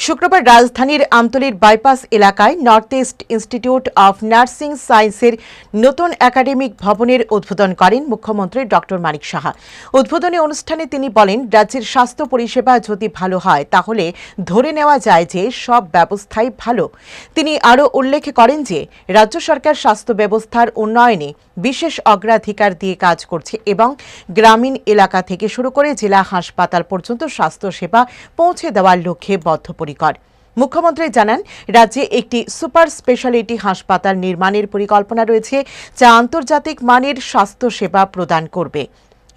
শুক্রবার রাজধানীর আমতলীর বাইপাস এলাকায় north east institute of nursing সায়েন্সের নতুন একাডেমিক ভবনের উদ্বোধন করেন মুখ্যমন্ত্রী ড মানিক সাহা। উদ্বোধনী অনুষ্ঠানে তিনি বলেন, রাজ্যের স্বাস্থ্য পরিষেবা যদি ভালো হয় তাহলে ধরে নেওয়া যায় যে সব ব্যবস্থাই ভালো। তিনি আরও উল্লেখ করেন যে রাজ্য সরকার স্বাস্থ্য ব্যবস্থার উন্নয়নে বিশেষ অগ্রাধিকার দিয়ে কাজ করছে এবং গ্রামীণ এলাকা থেকে শুরু করে জেলা হাসপাতাল পর্যন্ত স্বাস্থ্যসেবা পৌঁছে দেওয়ার লক্ষ্যে বদ্ধপরিকর। মুখ্যমন্ত্রী জানান, রাজ্যে একটি সুপার স্পেশালিটি হাসপাতাল নির্মাণের পরিকল্পনা রয়েছে, যা আন্তর্জাতিক মানের স্বাস্থ্যসেবা প্রদান করবে।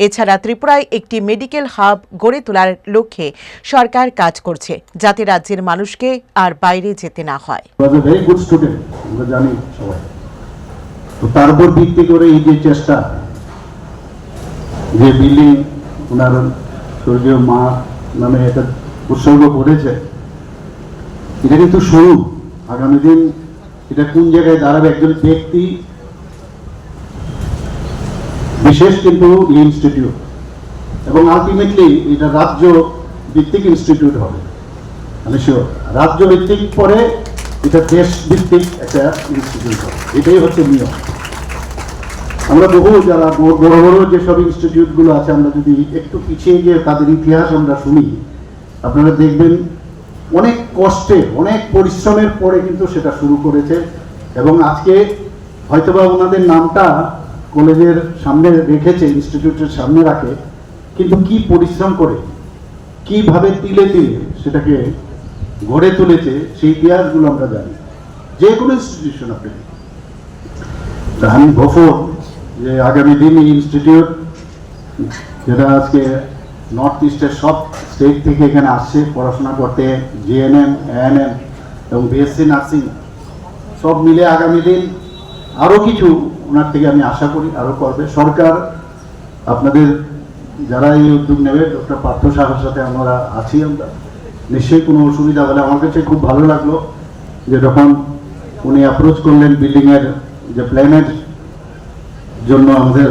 এছাড়া ত্রিপুরায় একটি মেডিকেল হাব গড়ে তোলার লক্ষ্যে সরকার কাজ করছে, যাতে রাজ্যের মানুষকে আর বাইরে যেতে না হয়। তার উপর ভিত্তি করে এই যে চেষ্টা, যে বিল্ডিং ওনার স্বর্গীয় মা নামে এটা উৎসর্গ করেছে, এটা কিন্তু শুরু। আগামী দিন এটা কোন জায়গায় দাঁড়াবে, একজন ব্যক্তি বিশেষ কিন্তু ইনস্টিটিউট, এবং আলটিমেটলি এটা রাজ্য ভিত্তিক ইনস্টিটিউট হবে। মানে শিওর রাজ্য ভিত্তিক পরে এটা দেশ ভিত্তিক একটা ইনস্টিটিউট হবে, এটাই হচ্ছে নিয়ম। আমরা যারা বড় বড় যেসব ইনস্টিটিউটগুলো আছে, আমরা যদি একটু পিছিয়ে গিয়ে তাদের ইতিহাস আমরা শুনি, আপনারা দেখবেন অনেক কষ্টে অনেক পরিশ্রমের পরে কিন্তু সেটা শুরু করেছে। এবং আজকে হয়তোবা ওনাদের নামটা কলেজের সামনে রেখেছে, ইনস্টিটিউটের সামনে রাখে, কিন্তু কি পরিশ্রম করে কিভাবে তিলে তিলে সেটাকে গড়ে তুলেছে, সেই ইতিহাসগুলো আমরা জানি। যে কোনো ইনস্টিটিউশন আপনি, আমি গফর যে আগামী দিন এই ইনস্টিটিউট, যেটা আজকে নর্থ ইস্টের সব স্টেট থেকে এখানে আসছে পড়াশোনা করতে, জিএনএম, এএনএম এবং বিএসসি নার্সিং সব মিলে আগামী দিন আরও কিছু ওনার থেকে আমি আশা করি আরও করবে। সরকার আপনাদের যারা এই উদ্যোগ নেবে, ডক্টর পার্থ সাহের সাথে আমরা আছি, আমরা নিশ্চয়ই কোনো অসুবিধা হলে, আমার কাছে খুব ভালো লাগলো যে যখন উনি অ্যাপ্রোচ করলেন বিল্ডিংয়ের যে প্ল্যানের জন্য আমাদের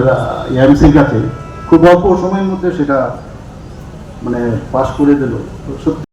এএমসির কাছে, খুব অল্প সময়ের মধ্যে সেটা মানে পাস করে দিল। সত্যি